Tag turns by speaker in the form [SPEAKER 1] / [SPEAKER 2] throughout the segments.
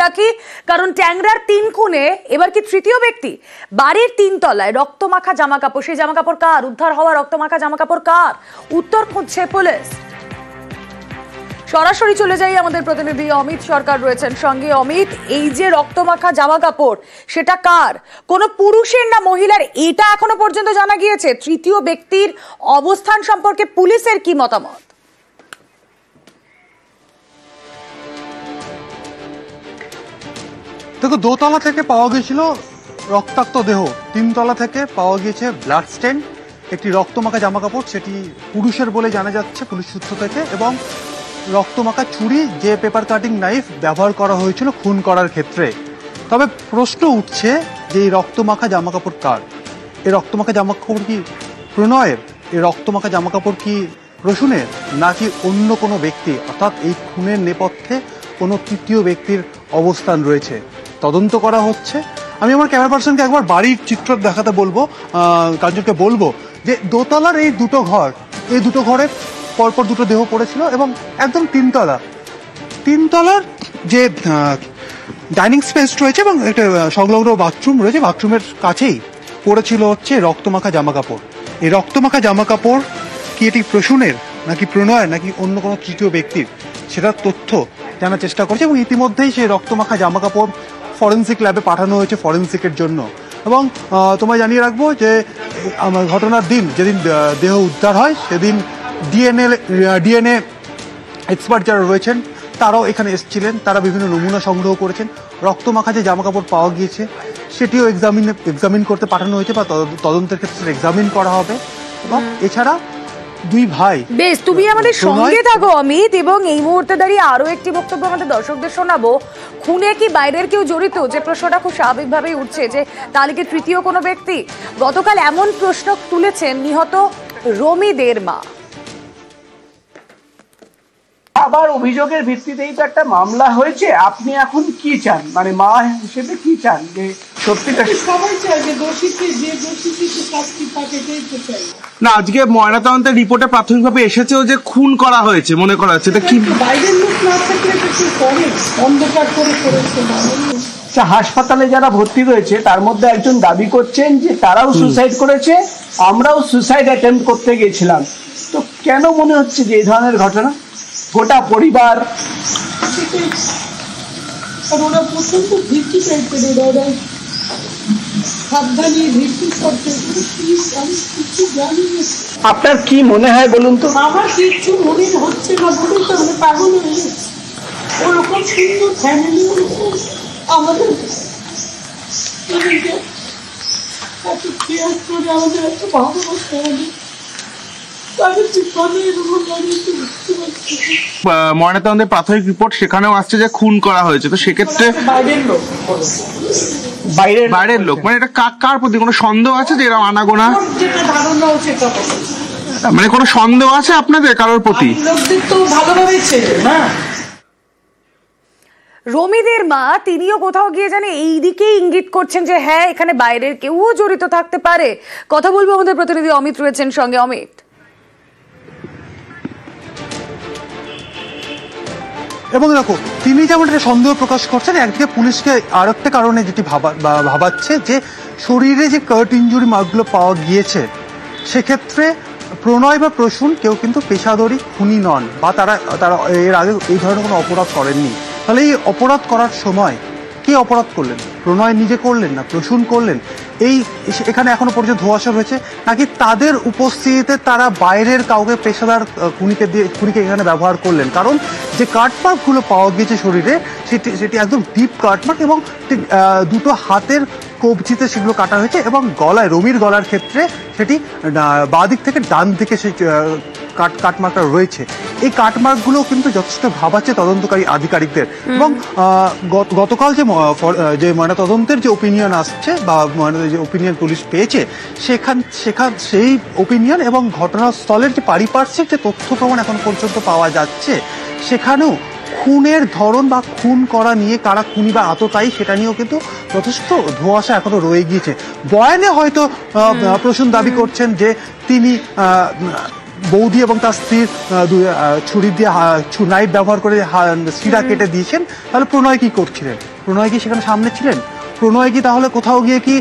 [SPEAKER 1] রাখি, কারণ ট্যাংরার 3 খুনে এবার কি তৃতীয় ব্যক্তি? বাড়ির 3 তলায় রক্তমাখা জামা কাপড়, সেই জামা কাপড় কার? উদ্ধার হওয়া রক্তমাখা জামা কাপড় কার? উত্তর খুঁজছে পুলিশ। সরাসরি চলে যাই, আমাদের প্রতিনিধি অমিত সরকার রয়েছেন সঙ্গে। অমিত, এই যে রক্তমাখা জামা কাপড় সেটা কার? কোনো পুরুষের না মহিলার, এটা এখনো পর্যন্ত জানা গিয়েছে? তৃতীয় ব্যক্তির অবস্থান সম্পর্কে পুলিশের কি মতামত?
[SPEAKER 2] দেখো, দোতলা থেকে পাওয়া গিয়েছিল রক্তাক্ত দেহ, 3 তলা থেকে পাওয়া গিয়েছে ব্লাড স্টেন, একটি রক্তমাখা জামা কাপড়, সেটি পুরুষের বলে জানা যাচ্ছে পুলিশ সূত্র থেকে, এবং রক্তমাখা ছুরি, যে পেপার কাটিং নাইফ ব্যবহার করা হয়েছিল খুন করার ক্ষেত্রে। তবে প্রশ্ন উঠছে যে এই রক্তমাখা জামা কাপড় কার? এই রক্তমাখা জামা কাপড় কি প্রণয়ের? এই রক্তমাখা জামা কাপড় কি প্রসূনের, নাকি অন্য কোনো ব্যক্তি, অর্থাৎ এই খুনের নেপথ্যে কোনো তৃতীয় ব্যক্তির অবস্থান রয়েছে? তদন্ত করা হচ্ছে। আমি আমার ক্যামেরা পার্সনকে একবার বাড়ির চিত্র দেখাতে বলবো, কাঞ্চনকে বলবো যে দোতলার এই দুটো ঘর, এই দুটো ঘরে পরপর দুটো দেহ পড়েছিল, এবং একদম 3 তলার যে ডাইনিং স্পেস রয়েছে এবং একটা সংলগ্ন বাথরুম রয়েছে, বাথরুমের কাছেই পড়েছিল হচ্ছে রক্তমাখা জামা কাপড়। এই রক্তমাখা জামা কাপড় কি এটি প্রসূনের, নাকি প্রণয়ের, নাকি অন্য কোনো তৃতীয় ব্যক্তির, সেটার তথ্য জানার চেষ্টা করছে। এবং ইতিমধ্যেই সেই রক্তমাখা জামা কাপড় ফরেন্সিক ল্যাবে পাঠানো হয়েছে ফরেন্সিকের জন্য। এবং তোমায় জানিয়ে রাখবো যে ঘটনার দিন, যেদিন দেহ উদ্ধার হয়, সেদিন ডিএনএ এক্সপার্ট যারা রয়েছেন তারাও এখানে এসেছিলেন, তারা বিভিন্ন নমুনা সংগ্রহ করেছেন। রক্তমাখা যে জামা কাপড় পাওয়া গিয়েছে সেটিও এক্সামিন করতে পাঠানো হয়েছে, বা তদন্তের ক্ষেত্রে এক্সামিন করা হবে। এবং এছাড়া 2 ভাই।
[SPEAKER 1] বেশ, তুমি আমাদের সঙ্গে থাকো অমিত, এবং এই মুহূর্তে দাঁড়িয়ে আরো একটি বক্তব্য আমাদের দর্শকদের শোনাবো। খুনে কি বাইরের কেউ জড়িত? যে প্রশ্নটা খুব স্বাভাবিকভাবেই উঠছে, যে তাহলে কি তৃতীয় কোনো ব্যক্তি? গতকাল এমন প্রশ্ন তুলেছেন নিহত রমিদের মা।
[SPEAKER 3] আবার অভিযোগের ভিত্তিতেই তো একটা মামলা হয়েছে, আপনি এখন কি চান, মানে মা হিসেবে কি চান? যে সত্যিটা
[SPEAKER 4] সবাই চায় যে দোষীকে, যে দোষীকে শাস্তি পাকে, এটাই চাই
[SPEAKER 5] না। আজকে ময়নাতদন্তের রিপোর্টে প্রাথমিকভাবে এসেছেও যে খুন করা হয়েছে মনে করা হচ্ছে, এটা কি
[SPEAKER 4] বাইরের লোক না থাকলে এটা কি করে? অন্ধকার করে করেছে।
[SPEAKER 3] হাসপাতালে যারা ভর্তি রয়েছে তার মধ্যে একজন দাবি করছেন যে তারাও সুসাইড করেছে, আমরাও সুসাইড অ্যাটেম্প করতে গেছিলাম। তো কেন মনে হচ্ছে যে এই ধরনের ঘটনা? গোটা পরিবার,
[SPEAKER 4] ওরা প্রচন্ড ভীতি টাইপের, ওরা সাবধানে ভীতি করতে। কিছু জানি না।
[SPEAKER 3] আপনার কি মনে হয় বলুন তো?
[SPEAKER 4] আমার কিছু মনে হচ্ছে না, বলে তো আমি পাগল হয়ে গেছি। ওরকম সুন্দর ফ্যামিলি, ওরকম আমাদের এত কেয়ার করে, আমাদের এত ভালোবাসা,
[SPEAKER 5] ময়নাতদন্তের প্রাথমিক রিপোর্ট সেখানেও আসছে যে খুন করা হয়েছে। তো সেক্ষেত্রে বাইরের লোক, মানে এটা কার প্রতি কোনো সন্দেহ আছে যে এরকম আনাগোনা? মানে কোনো সন্দেহ আছে আপনাদের কারোর প্রতি?
[SPEAKER 1] রমিদের মা, তিনিও কোথাও গিয়ে জানে এই দিকেই ইঙ্গিত করছেন যে হ্যাঁ, এখানে বাইরের কেউ জড়িত থাকতে পারে। কথা বলবো, আমাদের প্রতিনিধি অমিত রয়েছেন সঙ্গে। অমিত,
[SPEAKER 2] এবং দেখো, তিনি যেমন একটা সন্দেহ প্রকাশ করছেন, একদিকে পুলিশকে আর একটা কারণে যেটি ভাবাচ্ছে যে শরীরে যে কাট ইঞ্জুরি মার্কগুলো পাওয়া গিয়েছে, সেক্ষেত্রে প্রণয় বা প্রসূন কেউ কিন্তু পেশাদারি খুনি নন, বা তারা এর আগে এই ধরনের কোনো অপরাধ করেননি। তাহলে এই অপরাধ করার সময় কে অপরাধ করলেন? প্রণয় নিজে করলেন, না প্রসূন করলেন? এখানে এখনো পর্যন্ত ধোঁয়াশা রয়েছে, নাকি তাদের উপস্থিতিতে তারা বাইরের কাউকে পেশাদার খুনিকে এখানে ব্যবহার করলেন? কারণ যে কাটমার্কগুলো পাওয়া গিয়েছে শরীরে, সেটি একদম ডিপ কাটমার্ক, এবং দুটো হাতের কবজিতে সেগুলো কাটা হয়েছে, এবং গলায়, রমির গলার ক্ষেত্রে সেটি বাঁ দিক থেকে ডান দিকে সেই কাটমার্কটা রয়েছে। এই কাটমার্কগুলো কিন্তু যথেষ্ট ভাবাচ্ছে তদন্তকারী আধিকারিকদের। এবং গতকাল যে ময়নাতদন্তের যে ওপিনিয়ন আসছে, বা যে ওপিনিয়ন পুলিশ পেয়েছে, সেই ওপিনিয়ন এবং ঘটনাস্থলের যে পারিপার্শ্বিক যে তথ্য প্রমাণ এখন পর্যন্ত পাওয়া যাচ্ছে, সেখানেও খুনের ধরন বা খুন করা নিয়ে কারা খুনি বা আততায়ী, সেটা নিয়েও কিন্তু যথেষ্ট ধোঁয়াশা এখনো রয়ে গিয়েছে। বয়ানে হয়তো প্রসূন দাবি করছেন যে তিনি বৌদি এবং তার স্ত্রীর ছুরি দিয়ে নাইফ ব্যবহার করে শিরা কেটে দিয়েছেন, তাহলে প্রণয় কি করছিলেন? প্রণয় কি সেখানে সামনে ছিলেন? প্রণয় কি তাহলে কোথাও গিয়ে কি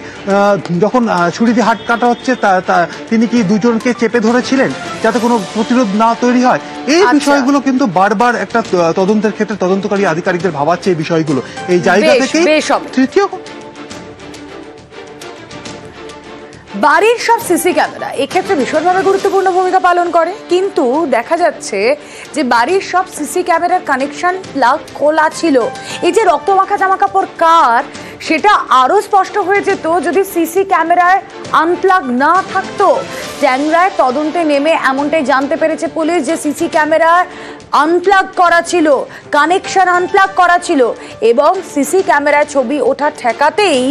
[SPEAKER 2] যখন ছুরি দিয়ে হাত কাটা হচ্ছে তিনি কি দুজনকে চেপে ধরেছিলেন যাতে কোনো প্রতিরোধ না তৈরি হয়? এই বিষয়গুলো কিন্তু বারবার একটা তদন্তের ক্ষেত্রে তদন্তকারী আধিকারিকদের ভাবাচ্ছে এই বিষয়গুলো। এই জায়গা থেকে তৃতীয়
[SPEAKER 1] বাড়ির সব সিসি ক্যামেরা এক্ষেত্রে ভীষণভাবে গুরুত্বপূর্ণ ভূমিকা পালন করে, কিন্তু দেখা যাচ্ছে যে বাড়ির সব সিসি ক্যামেরার কানেকশন প্লাগ খোলা ছিল। এই যে রক্তমাখা জামাকাপড় কার, সেটা আরো স্পষ্ট হয়ে যেত যদি সিসি ক্যামেরায় আনপ্লাগ না থাকতো। ট্যাংরায় তদন্তে নেমে এমনটাই জানতে পেরেছে পুলিশ যে সিসি ক্যামেরায় আনপ্লাগ করা ছিল, কানেকশন আনপ্লাগ করা ছিল, এবং সিসি ক্যামেরায় ছবি ওঠা ঠেকাতেই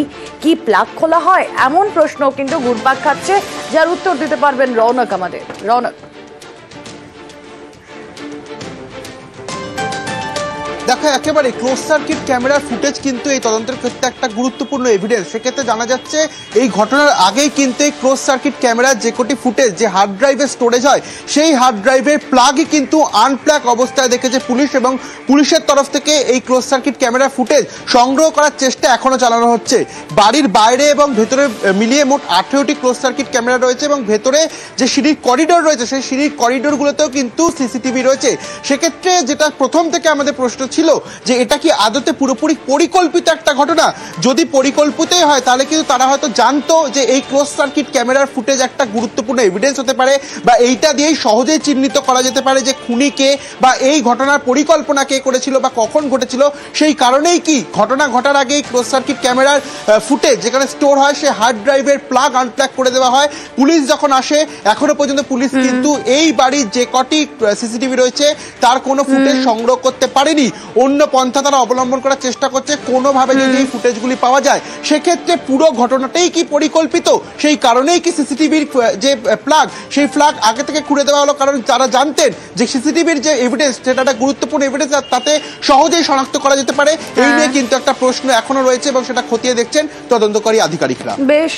[SPEAKER 1] কি প্লাগ খোলা হয়, এমন প্রশ্ন কিন্তু ঘুরপাক খাচ্ছে, যার উত্তর দিতে পারবেন রৌনক আমাদের। রৌনক,
[SPEAKER 5] দেখো একেবারে ক্লোজ সার্কিট ক্যামেরার ফুটেজ কিন্তু এই তদন্তের ক্ষেত্রে একটা গুরুত্বপূর্ণ এভিডেন্স। সেক্ষেত্রে জানা যাচ্ছে এই ঘটনার আগেই কিন্তু এই ক্লোজ সার্কিট ক্যামেরার যে কোটি ফুটেজ যে হার্ড ড্রাইভে স্টোরেজ হয়, সেই হার্ড ড্রাইভের প্লাগই কিন্তু আনপ্লাগ অবস্থায় দেখেছে পুলিশ, এবং পুলিশের তরফ থেকে এই ক্লোজ সার্কিট ক্যামেরার ফুটেজ সংগ্রহ করার চেষ্টা এখনো চালানো হচ্ছে। বাড়ির বাইরে এবং ভেতরে মিলিয়ে মোট 18টি ক্লোজ সার্কিট ক্যামেরা রয়েছে, এবং ভেতরে যে সিঁড়ির করিডোর রয়েছে সেই সিঁড়ির করিডোরগুলোতেও কিন্তু সিসিটিভি রয়েছে। সেক্ষেত্রে যেটা প্রথম থেকে আমাদের প্রশ্ন ছিল যে এটা কি আদতে পুরোপুরি পরিকল্পিত একটা ঘটনা? যদি পরিকল্পিতই হয় তাহলে কিন্তু তারা হয়তো জানতো যে এই ক্লোজ সার্কিট ক্যামেরার ফুটেজ একটা গুরুত্বপূর্ণ এভিডেন্স হতে পারে, বা এইটা দিয়েই সহজেই চিহ্নিত করা যেতে পারে যে খুনি কে, বা এই ঘটনার পরিকল্পনা কে করেছিল বা কখন ঘটেছিল। সেই কারণেই কি ঘটনা ঘটার আগে ক্লোজ সার্কিট ক্যামেরার ফুটেজ যেখানে স্টোর হয় সে হার্ড ড্রাইভের প্লাগ আনপ্লাগ করে দেওয়া হয়। পুলিশ যখন আসে, এখনো পর্যন্ত পুলিশ কিন্তু এই বাড়ির যে কটি সিসিটিভি রয়েছে তার কোনো ফুটেজ সংগ্রহ করতে পারেনি। অন্য পন্থা তারা অবলম্বন করার চেষ্টা করছে কোনোভাবে যদি এই ফুটেজগুলি পাওয়া যায়। সেক্ষেত্রে পুরো ঘটনাটাই কি পরিকল্পিত? সেই কারণেই কি সিসিটিভির যে প্লাগ সেই প্লাগ আগে থেকে খুঁড়ে দেওয়া হলো, কারণ তারা জানতেন যে সিসিটিভির যে এভিডেন্স সেটা একটা গুরুত্বপূর্ণ এভিডেন্স, তাতে সহজেই শনাক্ত করা যেতে পারে। এই নিয়ে কিন্তু একটা প্রশ্ন এখনো রয়েছে এবং সেটা খতিয়ে দেখছেন তদন্তকারী আধিকারিকরা।
[SPEAKER 1] বেশ,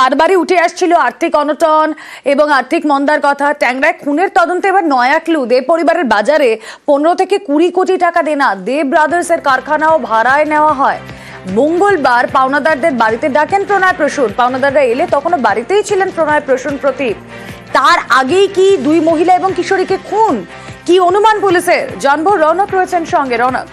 [SPEAKER 1] বারবারই উঠে আসছিল আর্থিক অনটন এবং আর্থিক মন্দার কথা। ট্যাংরায় খুনের তদন্তে এবার নয়া ক্লু। দে পরিবারের বাজারে 15 থেকে 20 কোটি টাকা দেনা। দে ব্রাদার্স এর কারখানাও ভাড়ায় নেওয়া হয়। মঙ্গলবার পাওনাদারদের বাড়িতে ডাকেন প্রণয় প্রসূন। পাওনাদাররা এলে তখনও বাড়িতেই ছিলেন প্রণয় প্রসূন প্রতীক। তার আগেই কি দুই মহিলা এবং কিশোরীকে খুন? কি অনুমান পুলিশের? জানবো। রৌনক রয়েছেন সঙ্গে। রৌনক,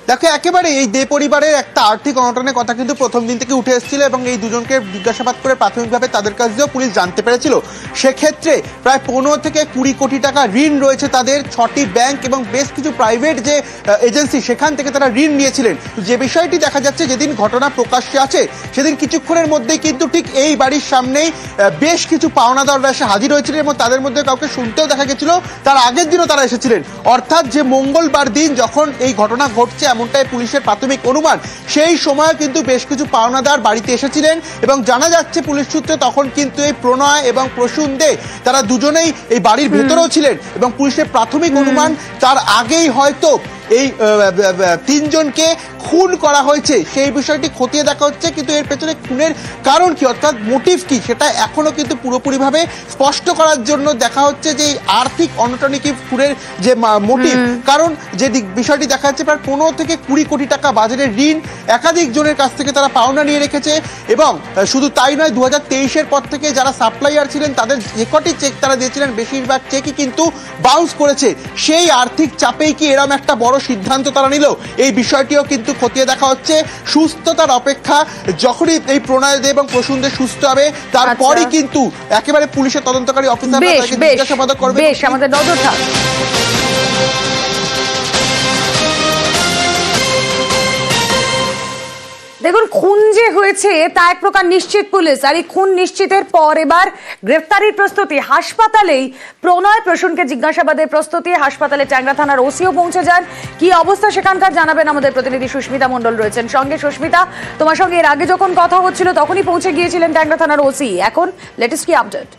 [SPEAKER 5] দেখো একেবারে এই দে পরিবারের একটা আর্থিক অনটনের কথা কিন্তু প্রথম দিন থেকে উঠে এসেছিল, এবং এই দুজনকে জিজ্ঞাসাবাদ করে প্রাথমিকভাবে তাদের কাছেও পুলিশ জানতে পেরেছিল সেক্ষেত্রে প্রায় 15 থেকে 20 কোটি টাকা ঋণ রয়েছে তাদের। 6টি ব্যাংক এবং বেশ কিছু প্রাইভেট যে এজেন্সি সেখান থেকে তারা ঋণ নিয়েছিলেন। যে বিষয়টি দেখা যাচ্ছে যেদিন ঘটনা প্রকাশ্যে আছে সেদিন কিছুক্ষণের মধ্যেই কিন্তু ঠিক এই বাড়ির সামনেই বেশ কিছু পাওনাদাররা এসে হাজির হয়েছিলেন, এবং তাদের মধ্যে কাউকে শুনতেও দেখা গেছিল তার আগের দিনও তারা এসেছিলেন। অর্থাৎ যে মঙ্গলবার দিন যখন এই ঘটনা ঘটছে এমনটাই পুলিশের প্রাথমিক অনুমান, সেই সময় কিন্তু বেশ কিছু পাওনাদার বাড়িতে এসেছিলেন, এবং জানা যাচ্ছে পুলিশ সূত্রে তখন কিন্তু এই প্রণয় এবং প্রসূন দে তারা দুজনেই এই বাড়ির ভেতরেও ছিলেন, এবং পুলিশের প্রাথমিক অনুমান তার আগেই হয়তো এই তিনজনকে খুন করা হয়েছে। সেই বিষয়টি খতিয়ে দেখা হচ্ছে, কিন্তু এর পেছনে খুনের কারণ কি অর্থাৎ মোটিভ কি সেটা এখনো কিন্তু পুরোপুরিভাবে স্পষ্ট করার জন্য দেখা হচ্ছে যে এই আর্থিক অনটনই কি খুনের যে মোটিভ। কারণ যে বিষয়টি দেখা যাচ্ছে প্রায় 15 থেকে 20 কোটি টাকা বাজারের ঋণ একাধিক জনের কাছ থেকে তারা পাওনা নিয়ে রেখেছে, এবং শুধু তাই নয় 2023-এর পর থেকে যারা সাপ্লাইয়ার ছিলেন তাদের যে কটি চেক তারা দিয়েছিলেন বেশিরভাগ চেকই কিন্তু বাউন্স করেছে। সেই আর্থিক চাপেই কি এরকম একটা বড় সিদ্ধান্ত তারা নিল, এই বিষয়টিও কিন্তু খতিয়ে দেখা হচ্ছে। সুস্থতার অপেক্ষা, যখনই এই প্রণয় দে এবং প্রসূন দে সুস্থ হবে তারপরই কিন্তু একেবারে পুলিশের তদন্তকারী অফিসাররা তাকে জিজ্ঞাসাবাদ করবে।
[SPEAKER 1] বেশ, আমাদের নজর থাক। দেখুন, খুন যে হয়েছে তা এক প্রকার নিশ্চিত পুলিশ, আর এই খুন নিশ্চিতের পর এবার গ্রেফতারির প্রস্তুতি। হাসপাতালেই প্রণয় প্রসূনকে জিজ্ঞাসাবাদের প্রস্তুতি। হাসপাতালে ট্যাংরা থানার ওসিও পৌঁছে যান। কি অবস্থা সেখানকার জানাবেন আমাদের প্রতিনিধি সুস্মিতা মণ্ডল রয়েছেন সঙ্গে। সুস্মিতা, তোমার সঙ্গে এর আগে যখন কথা হচ্ছিল তখনই পৌঁছে গিয়েছিলেন ট্যাংরা থানার ওসি, এখন লেটেস্ট কি আপডেট?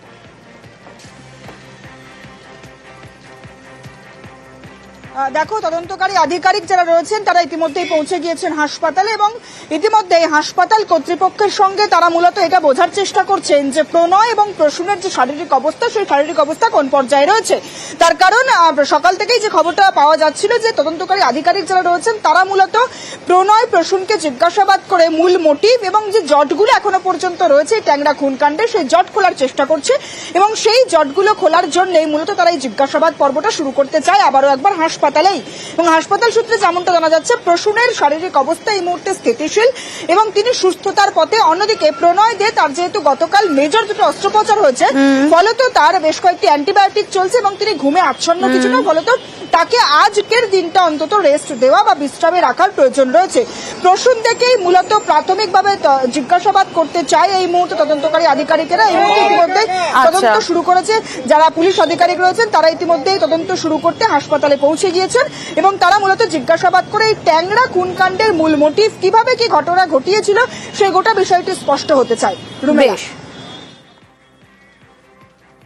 [SPEAKER 6] দেখো, তদন্তকারী আধিকারিক যারা রয়েছেন তারা ইতিমধ্যেই পৌঁছে গিয়েছেন হাসপাতালে এবং ইতিমধ্যেই হাসপাতাল কর্তৃপক্ষের সঙ্গে তারা মূলত এটা বোঝার চেষ্টা করছেন যে প্রণয় এবং প্রসূনের যে শারীরিক অবস্থা, সেই শারীরিক অবস্থা কোন পর্যায়ে রয়েছে। তার কারণ সকাল থেকেই যে খবরটা পাওয়া যাচ্ছিল যে তদন্তকারী আধিকারিক যারা রয়েছেন তারা মূলত প্রণয় প্রসূনকে জিজ্ঞাসাবাদ করে মূল মোটিভ এবং যে জটগুলো এখনো পর্যন্ত রয়েছে ট্যাংরা খুনকাণ্ডে, সেই জট খোলার চেষ্টা করছে এবং সেই জটগুলো খোলার জন্যই মূলত তারা এই জিজ্ঞাসাবাদ পর্বটা শুরু করতে চায় আবারও একবার হাসপাতালেই। এবং হাসপাতাল সূত্রে যেমনটা জানা যাচ্ছে, প্রসূনের শারীরিক অবস্থা এই মুহূর্তে স্থিতিশীল এবং তিনি সুস্থতার পথে। অন্যদিকে প্রণয় দে, তার যেহেতু গতকাল মেজর দুটো অস্ত্রোপচার হয়েছে, ফলত তার বেশ কয়েকটি অ্যান্টিবায়োটিক চলছে এবং তিনি ঘুমে আচ্ছন্ন কিছুটা, ফলত তাকে আজকের দিনটা অন্তত রেস্ট দেওয়া বা বিশ্রামে রাখার প্রয়োজন রয়েছে। প্রসূন থেকেই মূলত প্রাথমিকভাবে জিজ্ঞাসাবাদ করতে চায় এই মুহূর্তে তদন্তকারী আধিকারিকেরা। এই মুহূর্তে ইতিমধ্যে তদন্ত শুরু করেছে যারা পুলিশ আধিকারিক রয়েছেন, তারা ইতিমধ্যেই তদন্ত শুরু করতে হাসপাতালে পৌঁছে গিয়েছেন এবং তারা মূলত জিজ্ঞাসাবাদ করে এই ট্যাংরা খুনকাণ্ডের মূল মোটিভ, কিভাবে কি ঘটনা ঘটিয়েছিল সেই গোটা বিষয়টি স্পষ্ট হতে চায়। রুমেশ।